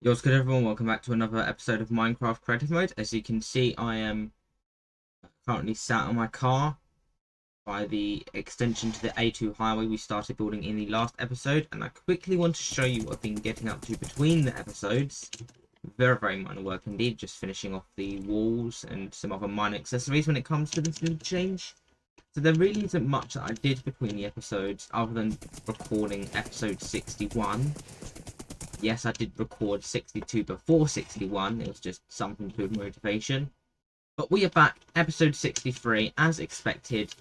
Yours good everyone, welcome back to another episode of Minecraft Creative Mode. As you can see, I am currently sat on my car by the extension to the A2 highway we started building in the last episode, and I quickly want to show you what I've been getting up to between the episodes. Very minor work indeed, just finishing off the walls and some other minor accessories when it comes to this new change. So there really isn't much that I did between the episodes other than recording episode 61. Yes, I did record 62 before 61. It was just something to do with motivation. But we are back, episode 63, as expected.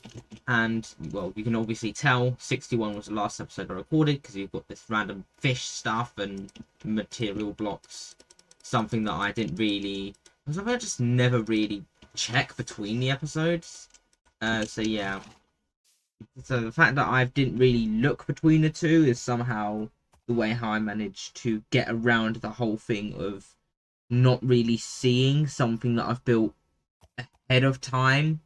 And, well, you can obviously tell 61 was the last episode I recorded because you've got this random fish stuff and material blocks. Something that I didn't really... I just never really check between the episodes. So, yeah. So the fact that I didn't really look between the two is somehow the way how I managed to get around the whole thing of not really seeing something that I've built ahead of time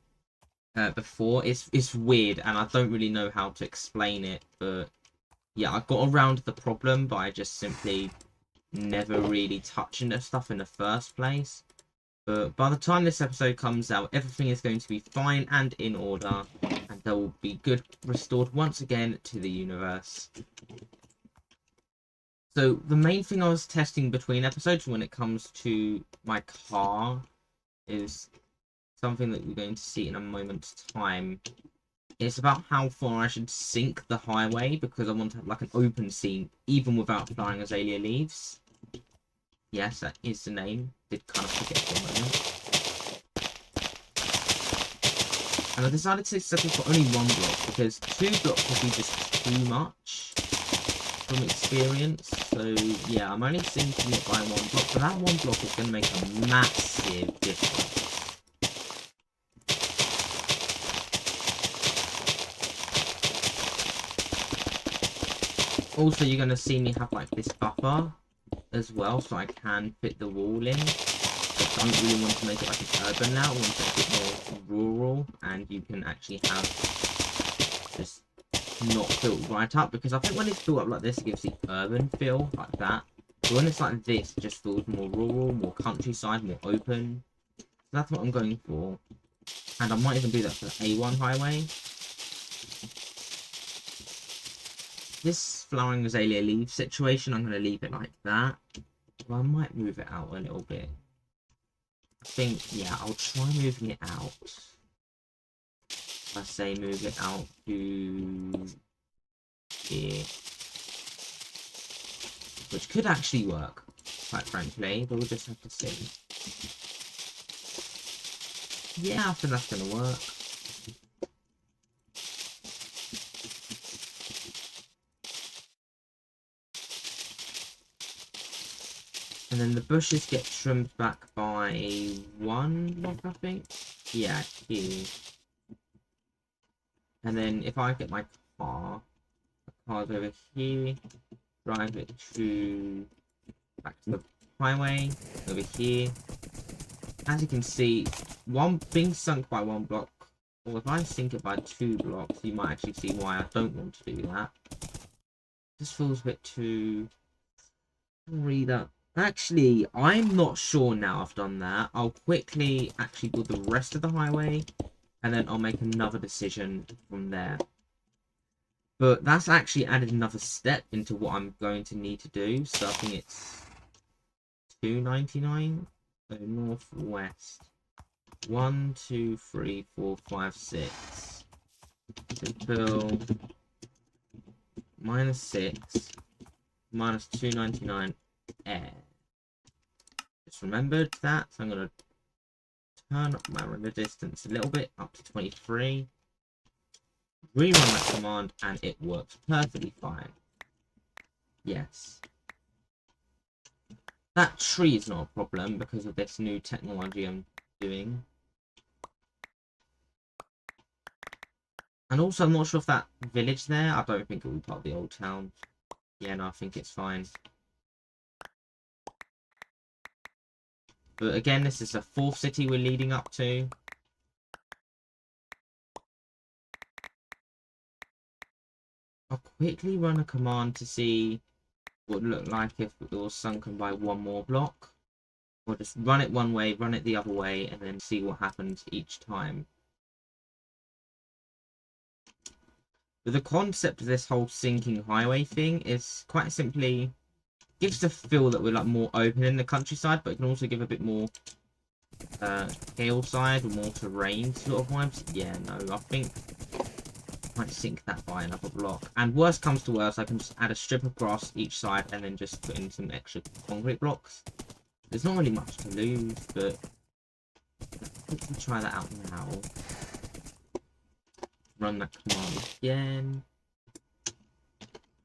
before. It's weird, and I don't really know how to explain it. But yeah, I got around the problem by just simply never really touching the stuff in the first place. But by the time this episode comes out, everything is going to be fine and in order, and there will be good restored once again to the universe. So the main thing I was testing between episodes when it comes to my car is something that we're going to see in a moment's time. It's about how far I should sink the highway because I want to have like an open scene even without flying azalea leaves. Yes, that is the name. Did kind of forget for a moment. And I decided to settle for only one block because 2 blocks would be just too much from experience. So yeah, I'm only sinking it by 1 block, but that 1 block is going to make a massive difference. Also, you're going to see me have like this buffer as well, so I can fit the wall in. I don't really want to make it like an urban now. I want it a bit more rural, and you can actually have just not built right up, because I think when it's built up like this, it gives the urban feel like that. But when it's like this, it just feels more rural, more countryside, more open. So that's what I'm going for. And I might even do that for the A1 highway. This flowering azalea leaf situation, I'm going to leave it like that. But I might move it out a little bit. I think, yeah, I'll try moving it out. I say move it out to here. Which could actually work, quite frankly, but we'll just have to see. Yeah, I think that's going to work. And then the bushes get trimmed back by 1 block, I think. Yeah, here. And then if I get my car, the car's over here, drive it to back to the highway, over here. As you can see, one being sunk by 1 block, or if I sink it by 2 blocks, you might actually see why I don't want to do that. This feels a bit too... read up. Actually, I'm not sure now I've done that. I'll quickly actually build the rest of the highway, and then I'll make another decision from there. But that's actually added another step into what I'm going to need to do. So I think it's 299. So northwest. 1, 2, 3, 4, 5, 6. Until -6 minus 299 air. Just remembered that, so I'm going to turn up my render distance a little bit up to 23. Rerun that command and it works perfectly fine. Yes. That tree is not a problem because of this new technology I'm doing. And also, I'm not sure if that village there, I don't think it will be part of the old town. Yeah, no, I think it's fine. But again, this is the 4th city we're leading up to. I'll quickly run a command to see would look like if it was sunken by one more block. Or just run it one way, run it the other way, and then see what happens each time. But the concept of this whole sinking highway thing is quite simply gives the feel that we're like more open in the countryside, but it can also give a bit more hillside or more terrain sort of vibes. Yeah, no, I think I might sink that by another block. And worst comes to worst, I can just add a strip of grass each side and then just put in some extra concrete blocks. There's not really much to lose, but let's try that out now. Run that command again.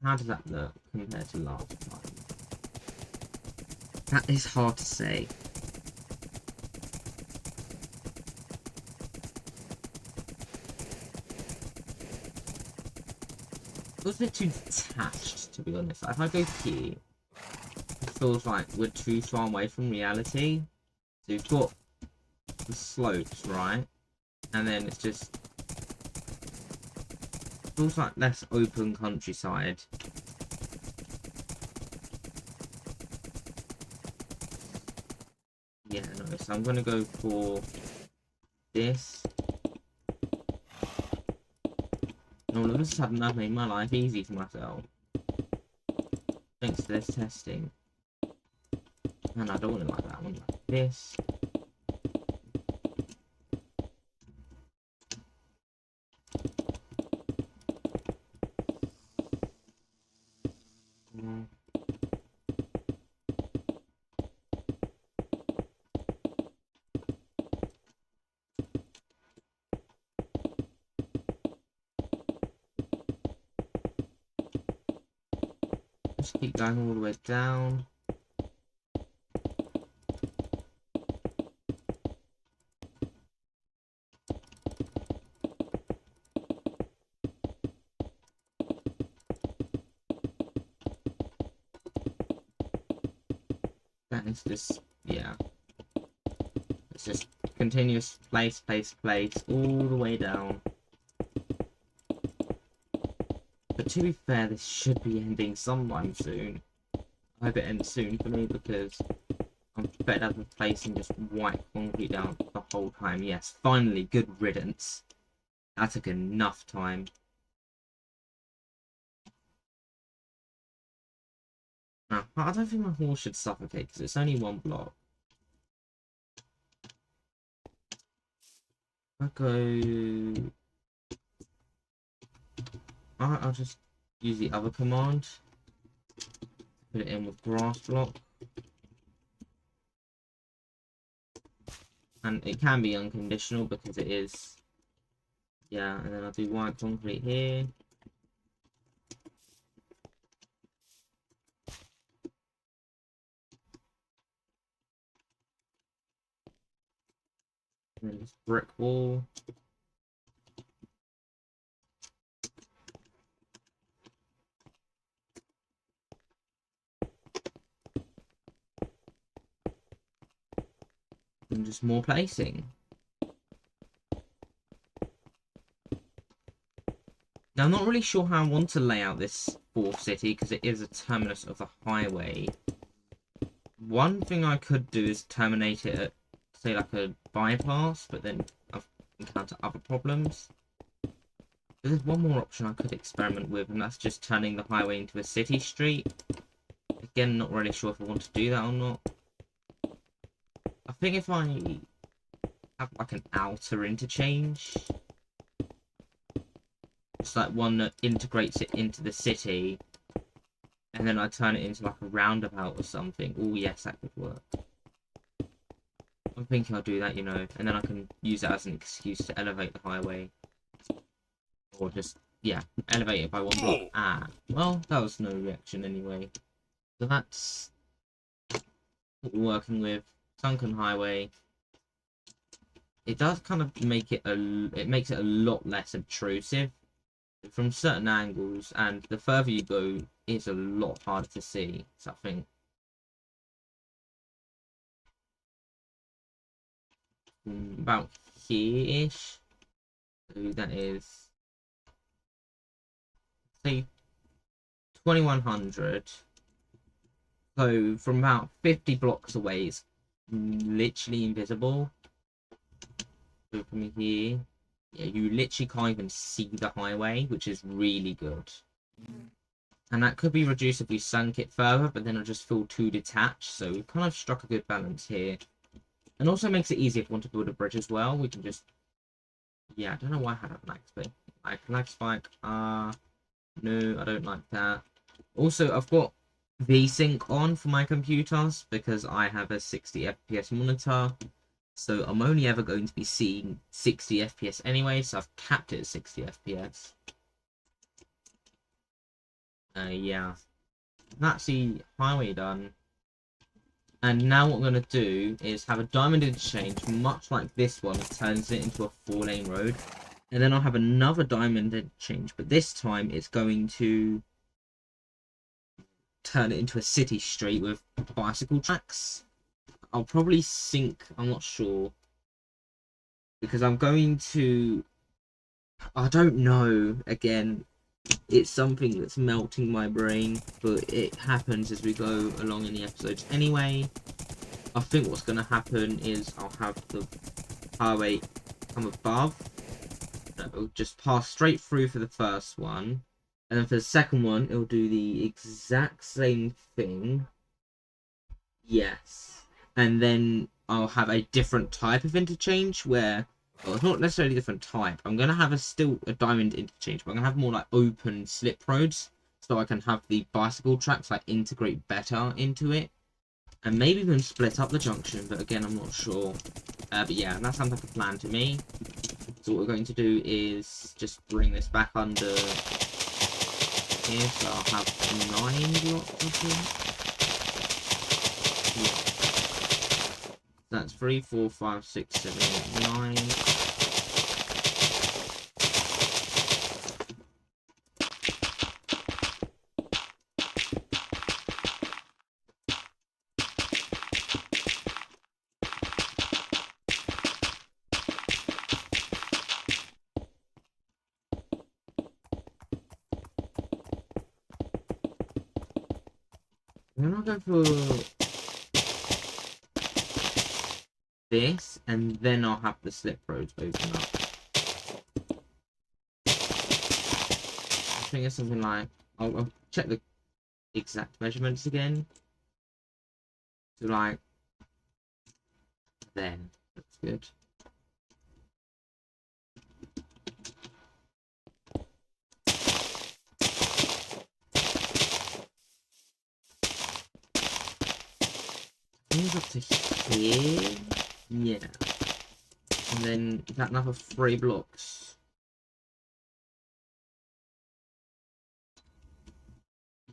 How does that look compared to last time? That is hard to say. It was a bit too detached, to be honest. If I go here, it feels like we're too far away from reality. So you've got the slopes, right? And then it's just feels like less open countryside. Yeah, no, so I'm gonna go for this. And all of a sudden I've made my life easy for myself. Thanks to this testing. And I don't want it like that, I want it like this. Just keep going all the way down. That is just, yeah. It's just continuous place, all the way down. But to be fair, this should be ending sometime soon. I hope it ends soon for me because I'm fed up of placing just white concrete down the whole time. Yes, finally, good riddance. That took enough time. Now, I don't think my horse should suffocate because it's only one block. I'll go... I'll just use the other command. Put it in with grass block. And it can be unconditional because it is... Yeah, and then I'll do white concrete here. And then just brick wall. And just more placing. Now, I'm not really sure how I want to lay out this fourth city because it is a terminus of the highway. One thing I could do is terminate it at, say, like a bypass, but then I've encountered other problems. There's one more option I could experiment with, and that's just turning the highway into a city street. Again, not really sure if I want to do that or not. I think if I have like an outer interchange, it's like one that integrates it into the city, and then I turn it into like a roundabout or something. Oh yes, that could work. I'm thinking I'll do that, you know, and then I can use it as an excuse to elevate the highway. Or just, yeah, elevate it by one block. Ah, well, that was no reaction anyway. So that's what we're working with. Sunken highway. It does kind of make it it makes it a lot less obtrusive from certain angles, and the further you go, it's a lot harder to see. So I think about here-ish. So that is, say, 2100. So from about 50 blocks away, it's literally invisible. So from here, yeah, you literally can't even see the highway, which is really good. And that could be reduced if we sunk it further, but then it'll just feel too detached. So we've kind of struck a good balance here. And also makes it easier if we want to build a bridge as well. We can just... Yeah, I don't know why I had a lag spike. Lag spike. No, I don't like that. Also, I've got VSync on for my computers because I have a 60 FPS monitor. So I'm only ever going to be seeing 60 FPS anyway, so I've capped it at 60 FPS. Yeah. That's the highway done. And now what I'm going to do is have a diamond interchange, much like this one, turns it into a 4-lane road. And then I'll have another diamond interchange, but this time it's going to turn it into a city street with bicycle tracks. I'll probably sync, I'm not sure, because I'm going to... I don't know, again, it's something that's melting my brain, but it happens as we go along in the episodes anyway. I think what's going to happen is I'll have the highway come above. It'll just pass straight through for the first one. And then for the second one, it'll do the exact same thing. Yes. And then I'll have a different type of interchange where... Well, it's not necessarily a different type. I'm going to have still a diamond interchange, but I'm going to have more like open slip roads. So I can have the bicycle tracks like integrate better into it. And maybe even split up the junction, but again, I'm not sure. But yeah, that sounds like a plan to me. So what we're going to do is just bring this back under here. So I'll have 9 blocks, I think. Yeah. That's 3, 4, 5, 6, 7, 8, 9. Then I'll go for this, and then I'll have the slip roads open up. I think it's something like... I'll check the exact measurements again. So like... Then. That's good. Up to here, yeah, and then is that another 3 blocks?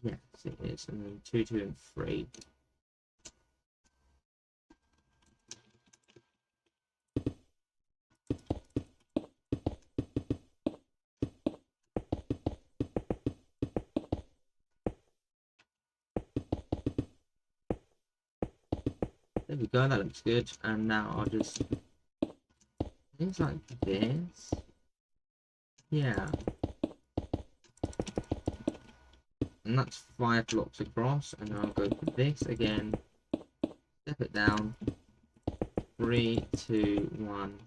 Yes, it is, and then 2, 2, and 3. There we go, that looks good. And now I'll just... Things like this. Yeah. And that's 5 blocks across. And I'll go for this again. Step it down. 3, 2, 1.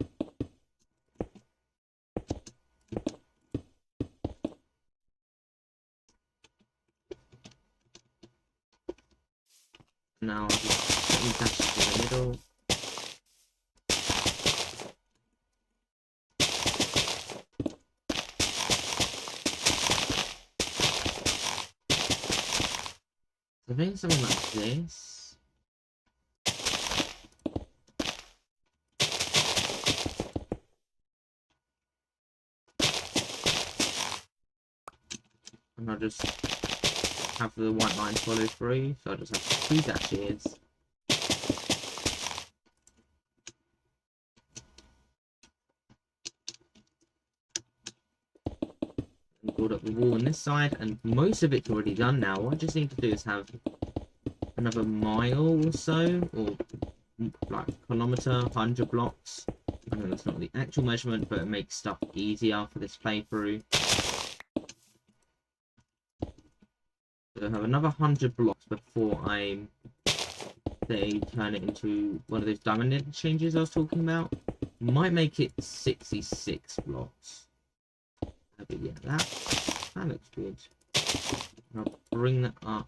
Now I'll just put these dashes in the middle. I think something like this. And I'll just have the white line follow through, so I'll just have 2 dashes. And build up the wall on this side, and most of it's already done now. What I just need to do is have another mile or so, or like kilometer, 100 blocks. I know that's not the actual measurement, but it makes stuff easier for this playthrough. So I have another 100 blocks before they turn it into one of those diamond interchanges I was talking about. Might make it 66 blocks. But yeah, that looks good. I'll bring that up.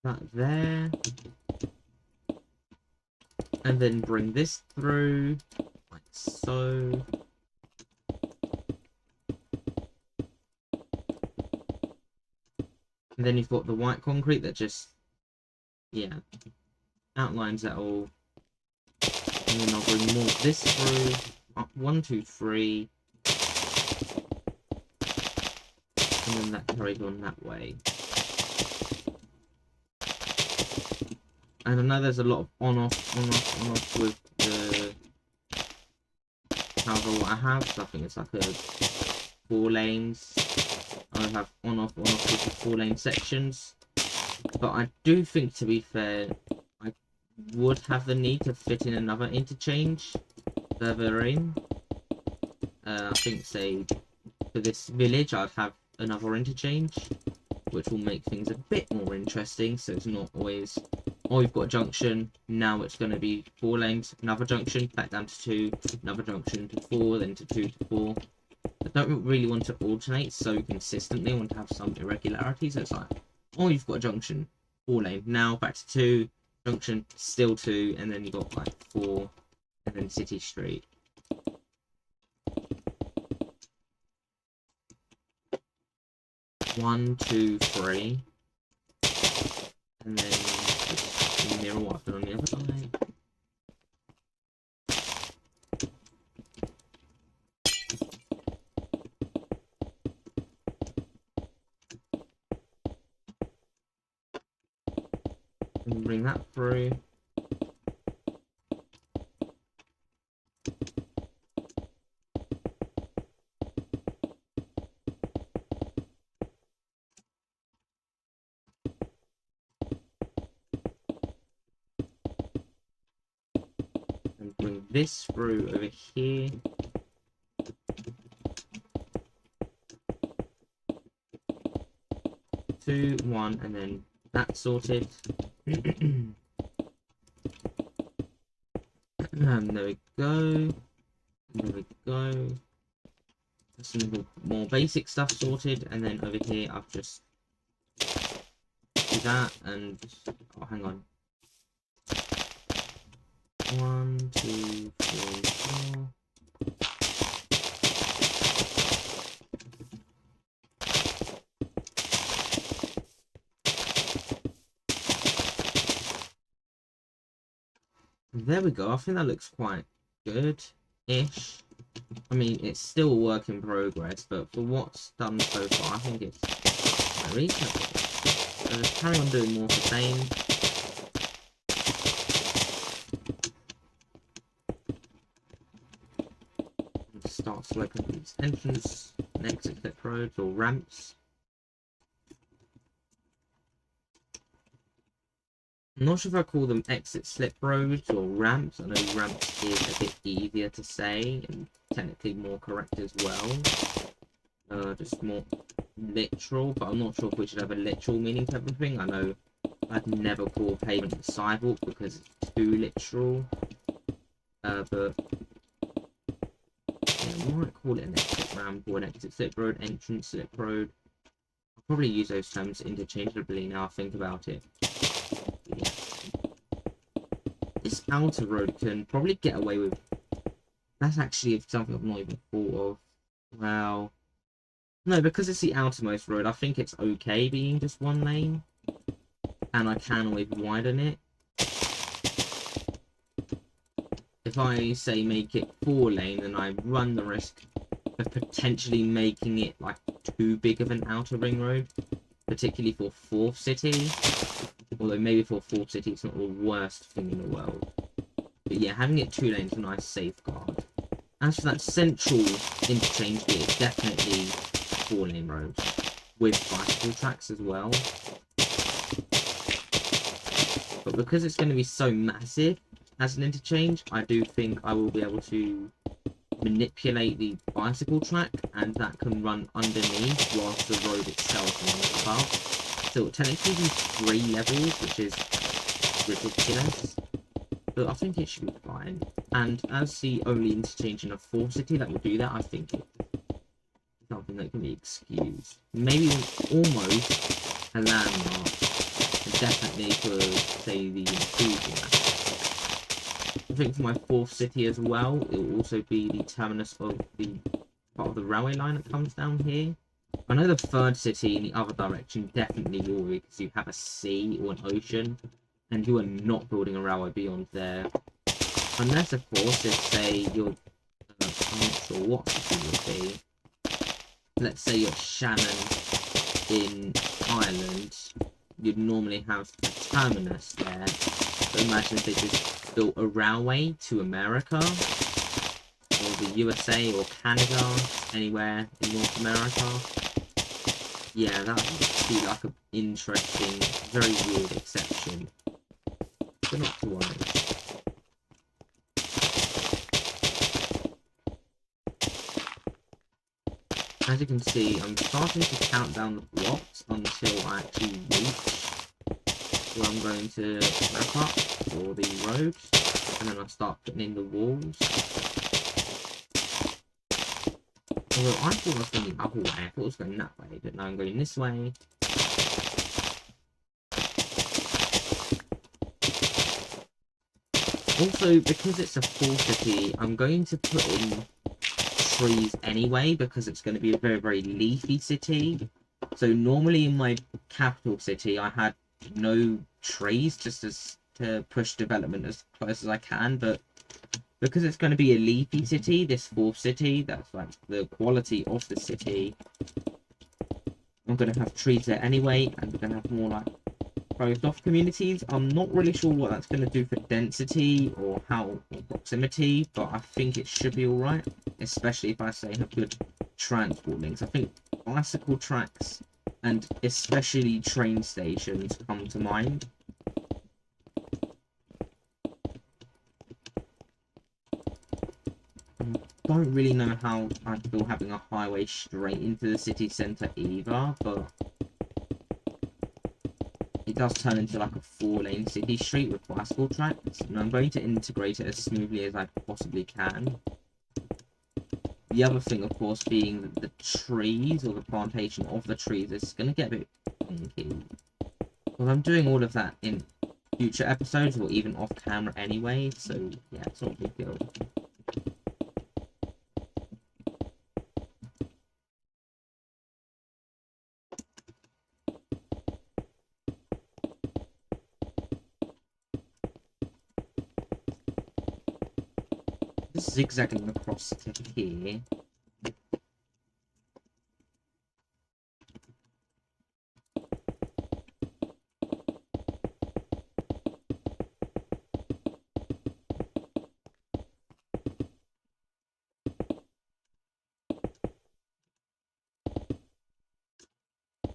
That there. And then bring this through, like so. And then you've got the white concrete that just, yeah, outlines that all. And then I'll bring more of this through. Up 1, 2, 3. And then that carries on that way. And I know there's a lot of on-off with the however what I have. So I think it's like a 4 lanes. I have on-off with the 4-lane sections. But I do think, to be fair, I would have the need to fit in another interchange further in. I think, say, for this village, I'd have another interchange, which will make things a bit more interesting. So it's not always, oh, you've got a junction, now it's going to be 4 lanes, another junction, back down to 2, another junction to 4, then to 2 to 4. I don't really want to alternate so consistently. I want to have some irregularities. So it's like, oh, you've got a junction, 4 lane, now back to 2, junction, still 2, and then you've got like 4, and then city street. One, 2, 3, and then just mirror what I've done on the other side. And bring that through. And bring this through over here. Two, 1, and then that sorted. There we go. There we go. Some more basic stuff sorted, and then over here I've just do that and oh, hang on. 1, 2, 3, 4. There we go. I think that looks quite good-ish. I mean, it's still a work in progress, but for what's done so far, I think it's quite reasonable. So let's carry on doing more of the same. And start sloping these entrance and exit slip roads or ramps. I'm not sure if I call them exit slip roads or ramps. I know ramps is a bit easier to say and technically more correct as well. Just more literal, but I'm not sure if we should have a literal meaning to everything. I know I'd never call pavement a sidewalk because it's too literal. But yeah, I might call it an exit ramp or an exit slip road, entrance slip road. I'll probably use those terms interchangeably now I think about it. Yeah. This outer road can probably get away with. That's actually something I've not even thought of. Well, no, because it's the outermost road, I think it's okay being just 1 lane, and I can always widen it. If I say make it 4 lane, then I run the risk of potentially making it like too big of an outer ring road, particularly for 4th city. Although maybe for 4th city it's not the worst thing in the world. But yeah, having it 2 lanes is a nice safeguard. As for that central interchange bit, it's definitely 4 lane roads with bicycle tracks as well. But because it's going to be so massive as an interchange, I do think I will be able to manipulate the bicycle track, and that can run underneath whilst the road itself runs above. So it'll technically be 3 levels, which is ridiculous. But I think it should be fine. And as the only interchange in a 4 city that will do that, I think it's something that can be excused. Maybe almost a landmark. And definitely for, say, the improvement. I think for my 4th city as well, it will also be the terminus of the part of the railway line that comes down here. I know the 3rd city in the other direction definitely will, because you have a sea or an ocean, and you are not building a railway beyond there. Unless, of course, if, say, you're... I'm not sure what city would be. Let's say you're Shannon in Ireland. You'd normally have a terminus there. But imagine if they just built a railway to America, or the USA, or Canada, anywhere in North America. Yeah, that would be like an interesting, very weird exception. But not to worry. As you can see, I'm starting to count down the blocks until I actually reach where I'm going to wrap up for the road, and then I start putting in the walls. Although I thought I was going the other way, I thought I was going that way, but now I'm going this way. Also, because it's a 4 city, I'm going to put in trees anyway, because it's going to be a very, very leafy city. So normally in my capital city, I had no trees, just as to push development as close as I can, but because it's going to be a leafy city, this 4th city, that's like the quality of the city, I'm going to have trees there anyway, and we're going to have more like closed off communities. I'm not really sure what that's going to do for density or proximity, but I think it should be alright, especially if I say have good transport links. I think bicycle tracks and especially train stations come to mind. I don't really know how I feel having a highway straight into the city centre either, but it does turn into like a 4-lane city street with bicycle tracks, and I'm going to integrate it as smoothly as I possibly can. The other thing, of course, being that the trees, or the plantation of the trees, is going to get a bit funky. Well, I'm doing all of that in future episodes, or even off camera anyway, so yeah, it's not a big deal. Just zigzagging across to here.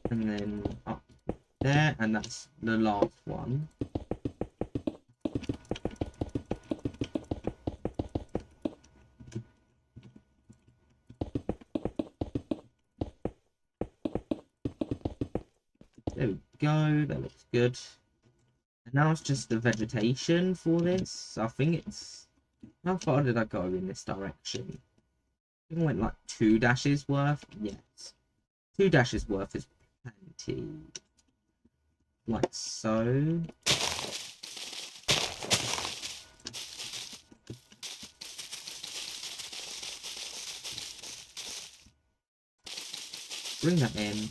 And then up there, and that's the last one. There we go, that looks good. And now it's just the vegetation for this. I think it's... How far did I go in this direction? I think I went like 2 dashes worth. Yes. 2 dashes worth is plenty. Like so. Bring that in.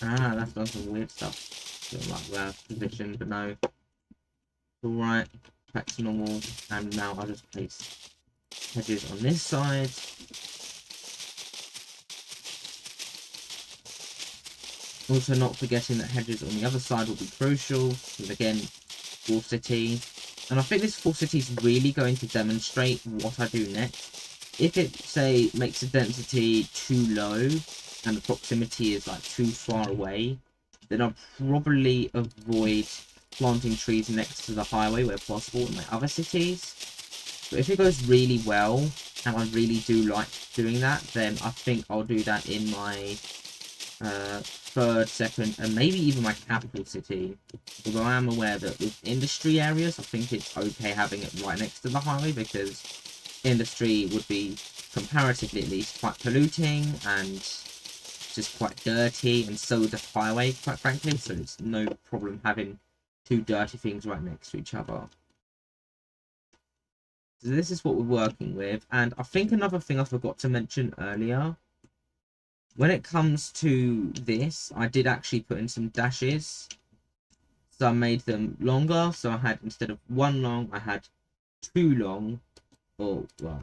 Ah, that's done some weird stuff. Feel like that position, but no. Alright, back to normal. And now I'll just place hedges on this side. Also not forgetting that hedges on the other side will be crucial, because again, 4th city. And I think this 4th city is really going to demonstrate what I do next. if it, say, makes the density too low and the proximity is like too far away, then I'll probably avoid planting trees next to the highway where possible in my other cities. But if it goes really well, and I really do like doing that, then I think I'll do that in my third, second, and maybe even my capital city. Although I am aware that with industry areas, I think it's okay having it right next to the highway, because industry would be, comparatively at least, quite polluting and just quite dirty, and so the highway, quite frankly, so it's no problem having two dirty things right next to each other. So this is what we're working with, and I think another thing I forgot to mention earlier, when it comes to this, I did actually put in some dashes, so I made them longer, so I had, instead of one long, I had two long, or, well,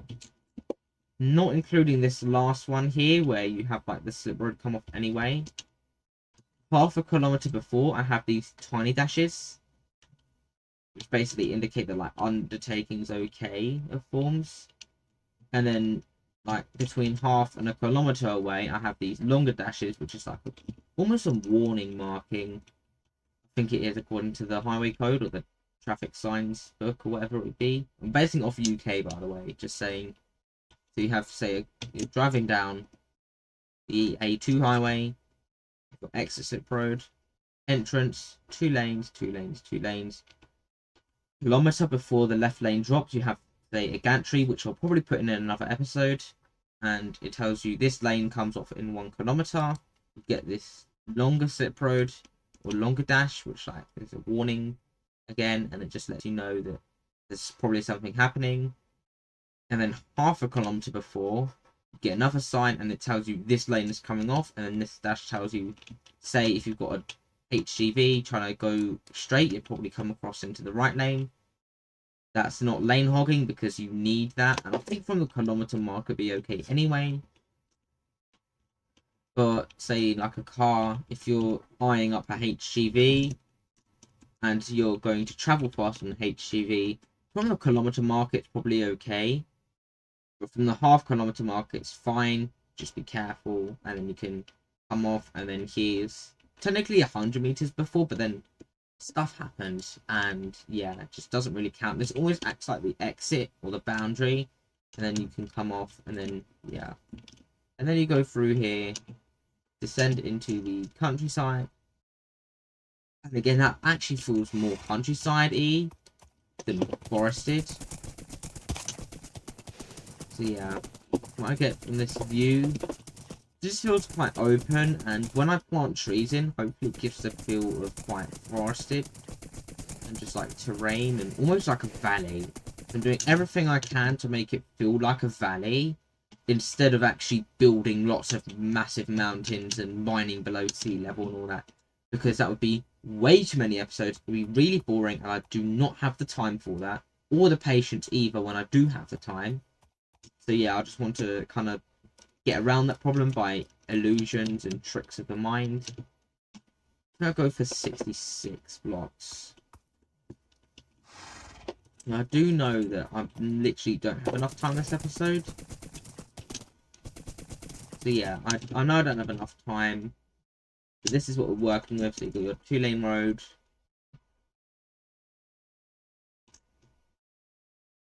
not including this last one here, where you have, like, the slip road come off anyway. Half a kilometer before, I have these tiny dashes, which basically indicate that, like, undertaking's okay of forms. And then, like, between half and a kilometer away, I have these longer dashes, which is like almost a warning marking. I think it is according to the highway code or the traffic signs book or whatever it would be. I'm basing it off UK, by the way, just saying. So you have, say, you're driving down the A2 highway, you've got exit slip road, entrance, 2 lanes, 2 lanes, 2 lanes. Kilometer before the left lane drops, you have, say, a gantry, which I'll probably put in another episode, and it tells you this lane comes off in 1 kilometer. You get this longer slip road or longer dash, which, like, is a warning again, and it just lets you know that there's probably something happening. And then half a kilometer before, you get another sign, and it tells you this lane is coming off, and then this dash tells you, say, if you've got a HGV trying to go straight, you'd probably come across into the right lane. That's not lane hogging, because you need that, and I think from the kilometer mark it'd be okay anyway. But say, like, a car, if you're eyeing up a HGV and you're going to travel fast on the HGV, from the kilometer mark it's probably okay, but from the half kilometer mark it's fine. Just be careful, and then you can come off. And then here's technically 100 meters before, but then stuff happens, and yeah, it just doesn't really count. This always acts like the exit or the boundary, and then you can come off, and then yeah, and then you go through here, descend into the countryside, and again that actually feels more countryside-y than forested. So yeah, what I get from this view, this feels quite open, and when I plant trees in, hopefully it gives the feel of quite forested and just like terrain and almost like a valley. I'm doing everything I can to make it feel like a valley instead of actually building lots of massive mountains and mining below sea level and all that, because that would be way too many episodes. It would be really boring, and I do not have the time for that, or the patience either when I do have the time. So yeah, I just want to kind of get around that problem by illusions and tricks of the mind. I'm gonna go for 66 blocks. Now, I do know that I literally don't have enough time this episode. So yeah, I know I don't have enough time, but this is what we're working with. So you've got your 2-lane road,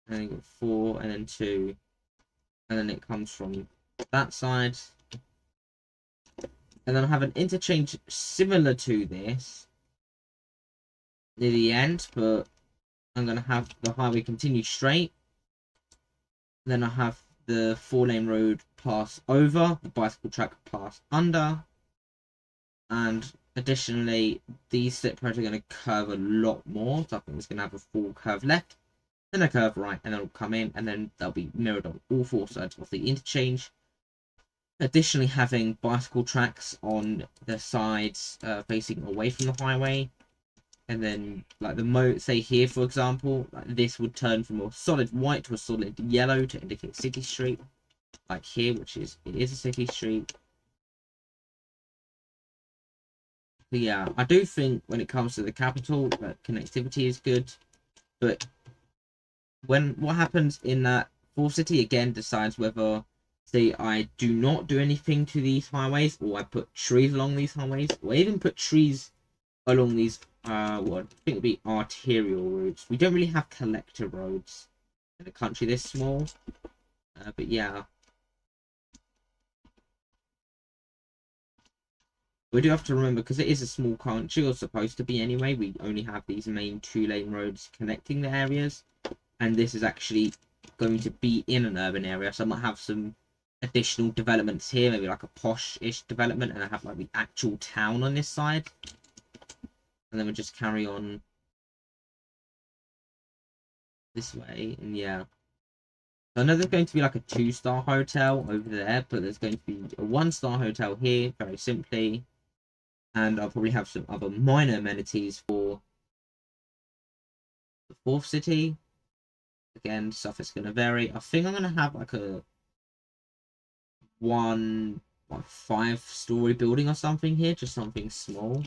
and then you've got 4, and then 2, and then it comes from that side. And then I have an interchange similar to this near the end, but I'm going to have the highway continue straight. Then I have the 4-lane road pass over, the bicycle track pass under, and additionally, these slip roads are going to curve a lot more. So I think it's going to have a full curve left, then a curve right, and then it'll come in, and then they'll be mirrored on all 4 sides of the interchange. Additionally, having bicycle tracks on the sides facing away from the highway. And then, like, say here, for example, like, this would turn from a solid white to a solid yellow to indicate city street. Like here, which is, it is a city street. But yeah, I do think when it comes to the capital, that connectivity is good. But what happens in that Fourth city again decides whether, say, I do not do anything to these highways, or I put trees along these highways, or even put trees along these what I think would be arterial routes. We don't really have collector roads in a country this small, but yeah. We do have to remember, because it is a small country, or supposed to be anyway, we only have these main 2-lane roads connecting the areas, and this is actually going to be in an urban area, so I might have some additional developments here, maybe like a posh-ish development, and I have like the actual town on this side, and then we'll just carry on this way, and yeah. So I know there's going to be like a 2-star hotel over there, but there's going to be a 1-star hotel here, very simply, and I'll probably have some other minor amenities for the fourth city. Again, stuff is going to vary. I think I'm going to have like a 5-story building or something here, just something small.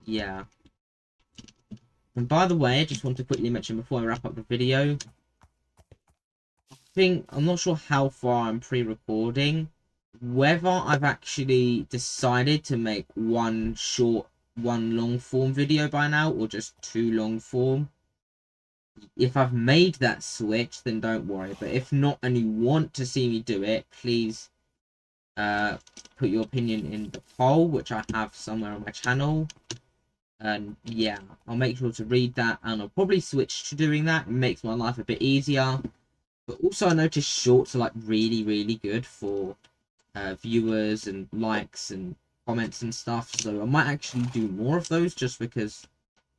Yeah. And by the way, I just want to quickly mention before I wrap up the video, I'm not sure how far I'm pre-recording, whether I've actually decided to make one long form video by now, or just 2 long form. If I've made that switch, then don't worry, but if not and you want to see me do it, please put your opinion in the poll, which I have somewhere on my channel. And yeah, I'll make sure to read that, and I'll probably switch to doing that. It makes my life a bit easier. But also I noticed shorts are like really good for viewers and likes and comments and stuff, so I might actually do more of those, just because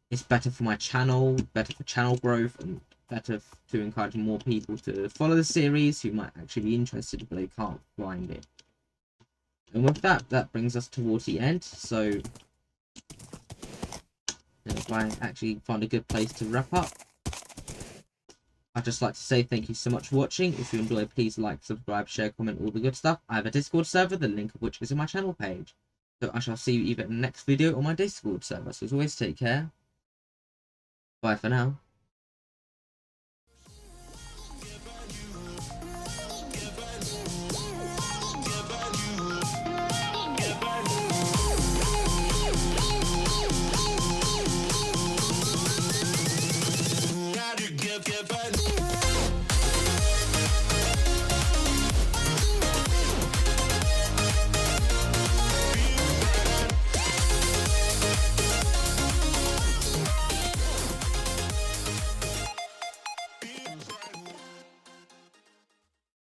it's better for my channel, better for channel growth, and better to encourage more people to follow the series who might actually be interested but they can't find it. And with that, that brings us towards the end, so if I actually find a good place to wrap up, I'd just like to say thank you so much for watching. If you enjoy, please like, subscribe, share, comment, all the good stuff. I have a Discord server, the link of which is in my channel page. So I shall see you either in the next video or my Discord server. So as always, take care. Bye for now.